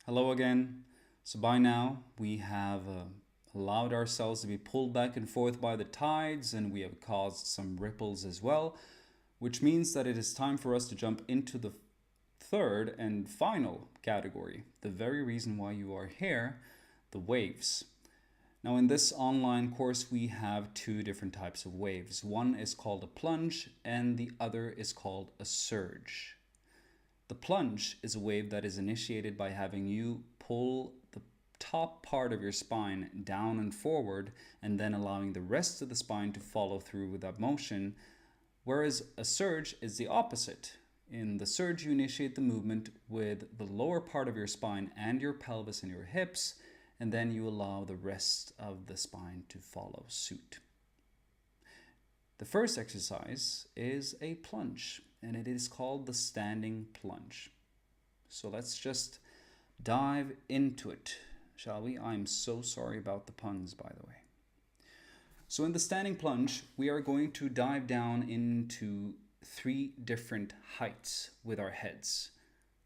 Hello again. So by now we have allowed ourselves to be pulled back and forth by the tides, and we have caused some ripples as well, which means that it is time for us to jump into the third and final category, the very reason why you are here, the waves. Now in this online course we have two different types of waves. One is called a plunge and the other is called a surge. The plunge is a wave that is initiated by having you pull the top part of your spine down and forward and then allowing the rest of the spine to follow through with that motion, whereas a surge is the opposite. In the surge, you initiate the movement with the lower part of your spine and your pelvis and your hips, and then you allow the rest of the spine to follow suit. The first exercise is a plunge, and it is called the standing plunge. So let's just dive into it, shall we? I'm so sorry about the puns, by the way. So in the standing plunge, we are going to dive down into three different heights with our heads.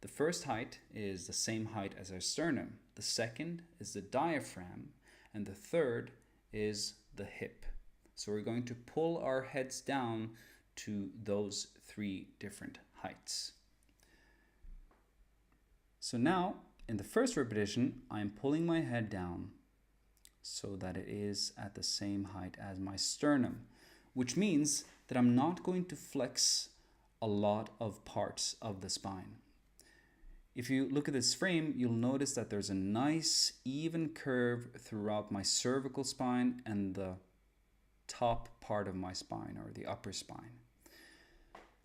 The first height is the same height as our sternum. The second is the diaphragm, and the third is the hip. So we're going to pull our heads down to those three different heights. So now, in the first repetition, I'm pulling my head down so that it is at the same height as my sternum, which means that I'm not going to flex a lot of parts of the spine. If you look at this frame, you'll notice that there's a nice even curve throughout my cervical spine and the top part of my spine, or the upper spine.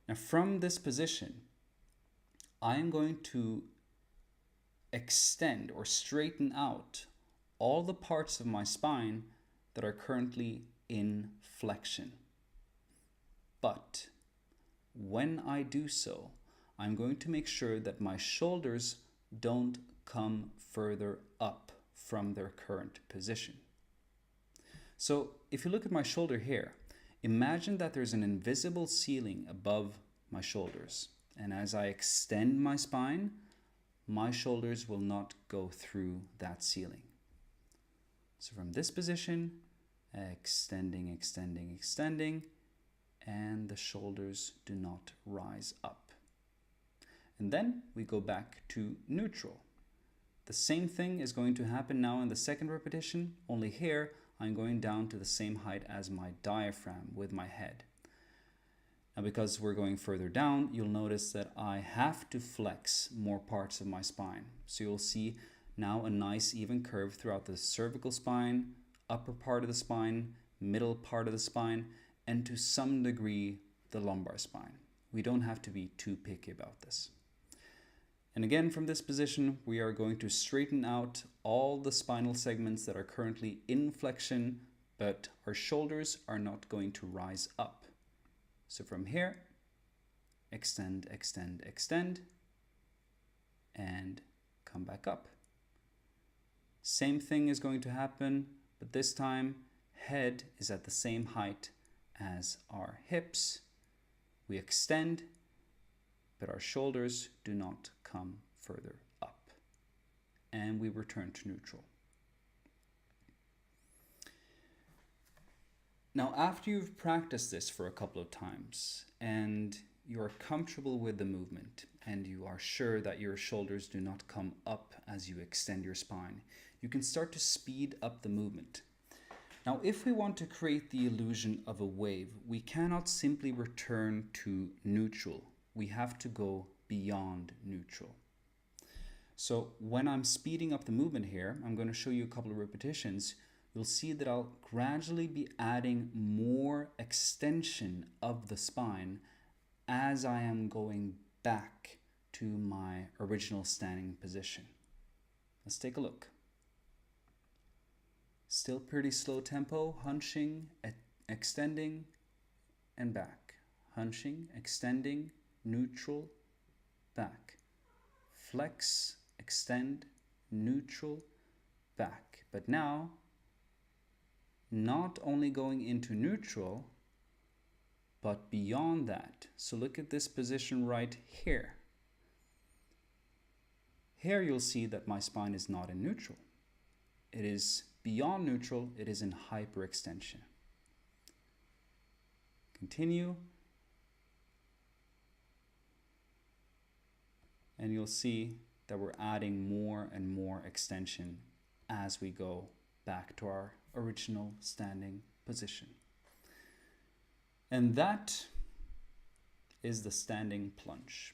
Now from this position, I am going to extend or straighten out all the parts of my spine that are currently in flexion. But when I do so, I'm going to make sure that my shoulders don't come further up from their current position. So if you look at my shoulder here, imagine that there's an invisible ceiling above my shoulders. And as I extend my spine, my shoulders will not go through that ceiling. So from this position, extending, extending, extending, and the shoulders do not rise up. And then we go back to neutral. The same thing is going to happen now in the second repetition, only here I'm going down to the same height as my diaphragm with my head. Now because we're going further down, you'll notice that I have to flex more parts of my spine. So you'll see now a nice even curve throughout the cervical spine, upper part of the spine, middle part of the spine, and to some degree the lumbar spine. We don't have to be too picky about this. And again, from this position, we are going to straighten out all the spinal segments that are currently in flexion, but our shoulders are not going to rise up. So from here, extend, extend, extend, and come back up. Same thing is going to happen, but this time, head is at the same height as our hips. We extend, but our shoulders do not come further up. And we return to neutral. Now, after you've practiced this for a couple of times and you're comfortable with the movement and you are sure that your shoulders do not come up as you extend your spine, you can start to speed up the movement. Now, if we want to create the illusion of a wave, we cannot simply return to neutral. We have to go beyond neutral. So when I'm speeding up the movement here, I'm going to show you a couple of repetitions. You'll see that I'll gradually be adding more extension of the spine as I am going back to my original standing position. Let's take a look. Still pretty slow tempo, hunching, extending, and back. Hunching, extending, neutral, back. Flex, extend, neutral, back. But now, not only going into neutral, but beyond that. So look at this position right here. Here you'll see that my spine is not in neutral. It is beyond neutral, it is in hyperextension. Continue. And you'll see that we're adding more and more extension as we go back to our original standing position. And that is the standing plunge.